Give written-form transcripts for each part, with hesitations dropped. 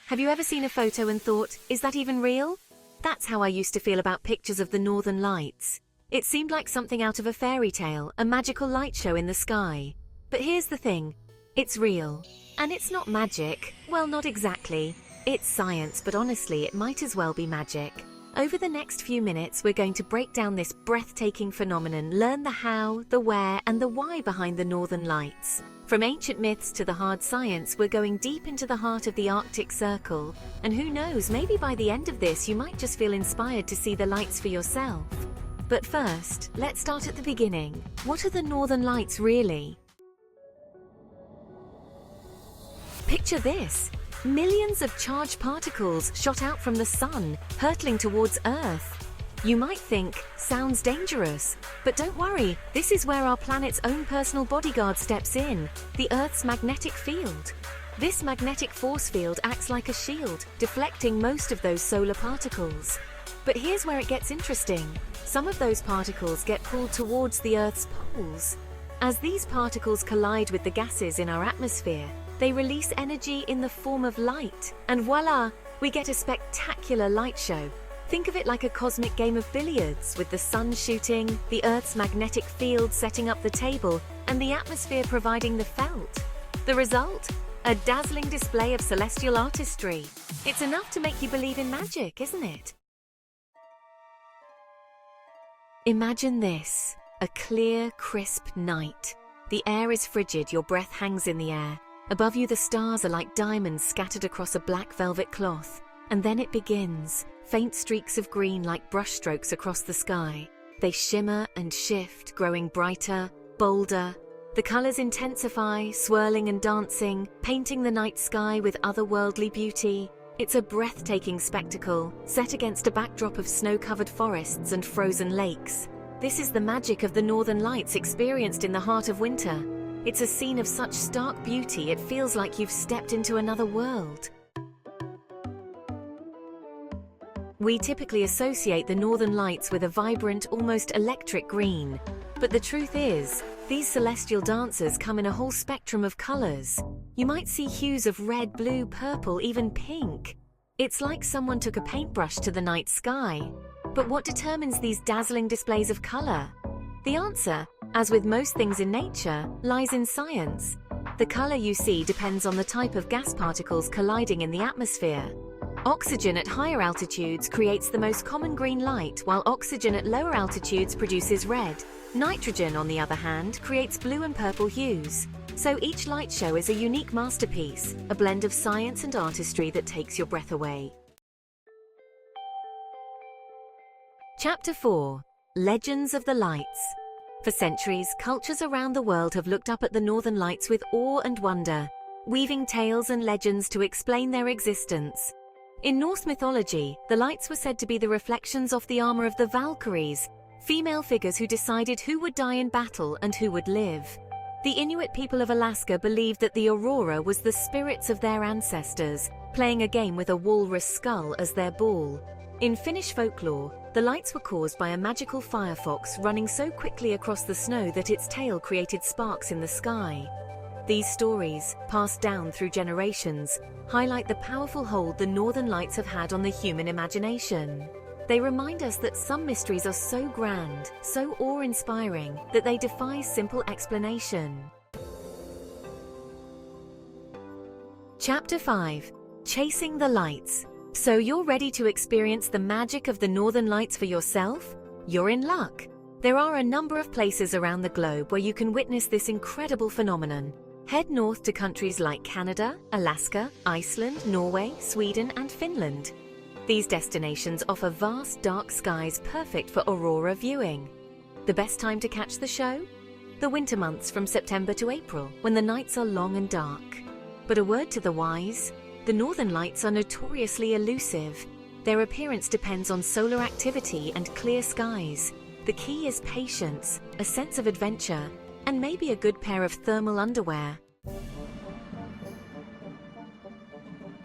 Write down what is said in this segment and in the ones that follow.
Have you ever seen a photo and thought, is that even real? That's how I used to feel about pictures of the Northern Lights. It seemed like something out of a fairy tale, a magical light show in the sky. But here's the thing, it's real. And it's not magic. Well, not exactly. It's science, but honestly, it might as well be magic. Over the next few minutes, we're going to break down this breathtaking phenomenon, learn the how, the where, and the why behind the Northern Lights. From ancient myths to the hard science, we're going deep into the heart of the Arctic Circle. And who knows, maybe by the end of this, you might just feel inspired to see the lights for yourself. But first, let's start at the beginning. What are the Northern Lights really? Picture this. Millions of charged particles shot out from the sun, hurtling towards Earth. You might think, sounds dangerous. But don't worry, this is where our planet's own personal bodyguard steps in, the Earth's magnetic field. This magnetic force field acts like a shield, deflecting most of those solar particles. But here's where it gets interesting. Some of those particles get pulled towards the Earth's poles. As these particles collide with the gases in our atmosphere, they release energy in the form of light. And voila, we get a spectacular light show. Think of it like a cosmic game of billiards, with the sun shooting, the Earth's magnetic field setting up the table, and the atmosphere providing the felt. The result? A dazzling display of celestial artistry. It's enough to make you believe in magic, isn't it? Imagine this, a clear, crisp night. The air is frigid, your breath hangs in the air. Above you, the stars are like diamonds scattered across a black velvet cloth. And then it begins. Faint streaks of green like brushstrokes across the sky. They shimmer and shift, growing brighter, bolder. The colors intensify, swirling and dancing, painting the night sky with otherworldly beauty. It's a breathtaking spectacle, set against a backdrop of snow-covered forests and frozen lakes. This is the magic of the Northern Lights experienced in the heart of winter. It's a scene of such stark beauty, it feels like you've stepped into another world. We typically associate the Northern Lights with a vibrant, almost electric green. But the truth is, these celestial dancers come in a whole spectrum of colors. You might see hues of red, blue, purple, even pink. It's like someone took a paintbrush to the night sky. But what determines these dazzling displays of color? The answer, as with most things in nature, lies in science. The color you see depends on the type of gas particles colliding in the atmosphere. Oxygen at higher altitudes creates the most common green light, while oxygen at lower altitudes produces red. Nitrogen, on the other hand, creates blue and purple hues. So each light show is a unique masterpiece, a blend of science and artistry that takes your breath away. Chapter 4. Legends of the Lights. For centuries, cultures around the world have looked up at the Northern Lights with awe and wonder, weaving tales and legends to explain their existence. In Norse mythology, the lights were said to be the reflections of the armor of the Valkyries, female figures who decided who would die in battle and who would live. The Inuit people of Alaska believed that the aurora was the spirits of their ancestors, playing a game with a walrus skull as their ball. In Finnish folklore, the lights were caused by a magical firefox running so quickly across the snow that its tail created sparks in the sky. These stories, passed down through generations, highlight the powerful hold the Northern Lights have had on the human imagination. They remind us that some mysteries are so grand, so awe-inspiring, that they defy simple explanation. Chapter 5. Chasing the Lights. So you're ready to experience the magic of the Northern Lights for yourself? You're in luck. There are a number of places around the globe where you can witness this incredible phenomenon. Head north to countries like Canada, Alaska, Iceland, Norway, Sweden, and Finland. These destinations offer vast dark skies perfect for aurora viewing. The best time to catch the show? The winter months from September to April, when the nights are long and dark. But a word to the wise, the Northern Lights are notoriously elusive. Their appearance depends on solar activity and clear skies. The key is patience, a sense of adventure, and maybe a good pair of thermal underwear.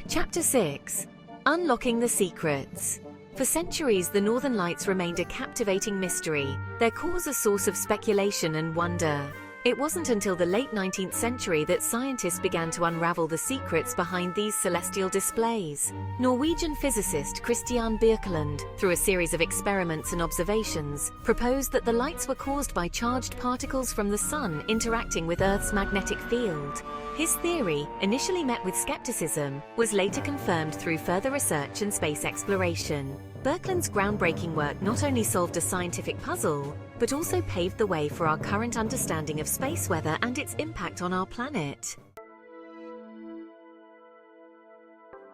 Chapter 6. Unlocking the Secrets. For centuries, the Northern Lights remained a captivating mystery, their cause a source of speculation and wonder. It wasn't until the late 19th century that scientists began to unravel the secrets behind these celestial displays. Norwegian physicist Christian Birkeland, through a series of experiments and observations, proposed that the lights were caused by charged particles from the sun interacting with Earth's magnetic field. His theory, initially met with skepticism, was later confirmed through further research and space exploration. Birkeland's groundbreaking work not only solved a scientific puzzle, but also paved the way for our current understanding of space weather and its impact on our planet.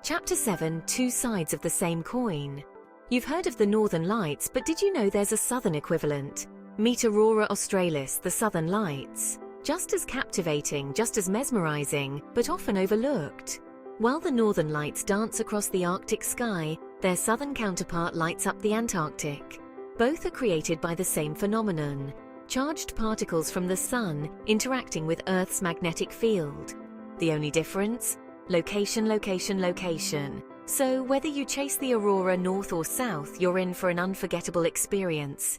Chapter 7: Two Sides of the Same Coin. You've heard of the Northern Lights, but did you know there's a southern equivalent? Meet Aurora Australis, the Southern Lights. Just as captivating, just as mesmerizing, but often overlooked. While the Northern Lights dance across the Arctic sky, their southern counterpart lights up the Antarctic. Both are created by the same phenomenon: charged particles from the sun interacting with Earth's magnetic field. The only difference? Location, location, location. So whether you chase the aurora north or south, you're in for an unforgettable experience.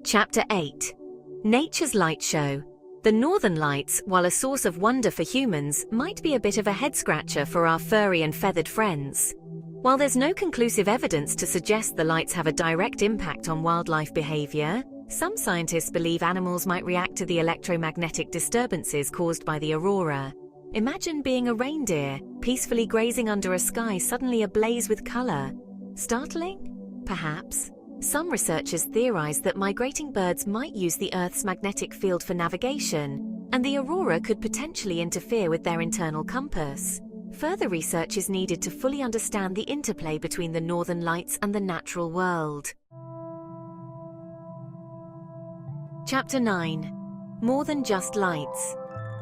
Chapter 8: Nature's Light Show. The Northern Lights, while a source of wonder for humans, might be a bit of a head-scratcher for our furry and feathered friends. While there's no conclusive evidence to suggest the lights have a direct impact on wildlife behavior, some scientists believe animals might react to the electromagnetic disturbances caused by the aurora. Imagine being a reindeer, peacefully grazing under a sky suddenly ablaze with color. Startling? Perhaps. Some researchers theorize that migrating birds might use the Earth's magnetic field for navigation, and the aurora could potentially interfere with their internal compass. Further research is needed to fully understand the interplay between the Northern Lights and the natural world. Chapter 9: More than just lights.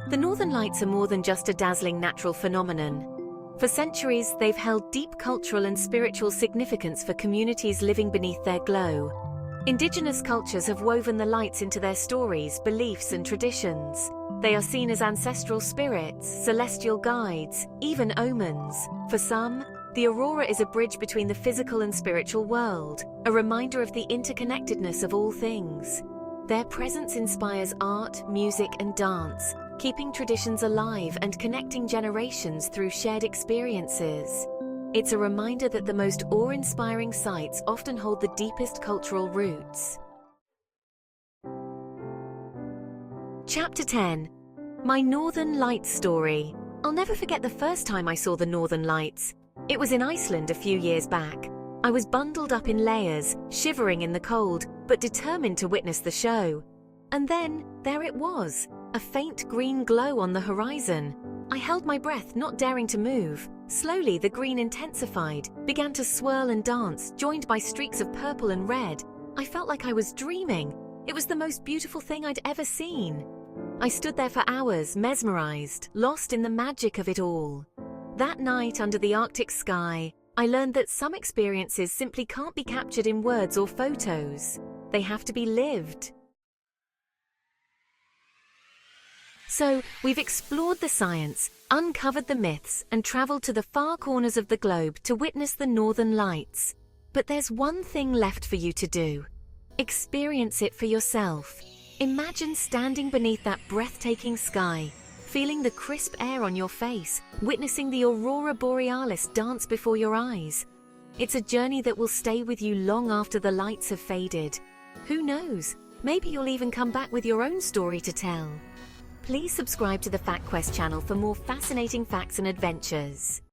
The Northern Lights are more than just a dazzling natural phenomenon. For centuries, they've held deep cultural and spiritual significance for communities living beneath their glow. Indigenous cultures have woven the lights into their stories, beliefs, and traditions. They are seen as ancestral spirits, celestial guides, even omens. For some, the aurora is a bridge between the physical and spiritual world, a reminder of the interconnectedness of all things. Their presence inspires art, music, and dance, keeping traditions alive and connecting generations through shared experiences. It's a reminder that the most awe-inspiring sights often hold the deepest cultural roots. Chapter 10: My Northern Lights Story. I'll never forget the first time I saw the Northern Lights. It was in Iceland a few years back. I was bundled up in layers, shivering in the cold, but determined to witness the show. And then, there it was, a faint green glow on the horizon. I held my breath, not daring to move. Slowly, the green intensified, began to swirl and dance, joined by streaks of purple and red. I felt like I was dreaming. It was the most beautiful thing I'd ever seen. I stood there for hours, mesmerized, lost in the magic of it all. That night, under the Arctic sky, I learned that some experiences simply can't be captured in words or photos. They have to be lived. So, we've explored the science, uncovered the myths, and traveled to the far corners of the globe to witness the Northern Lights. But there's one thing left for you to do. Experience it for yourself. Imagine standing beneath that breathtaking sky, feeling the crisp air on your face, witnessing the Aurora Borealis dance before your eyes. It's a journey that will stay with you long after the lights have faded. Who knows? Maybe you'll even come back with your own story to tell. Please subscribe to the FactQuest channel for more fascinating facts and adventures.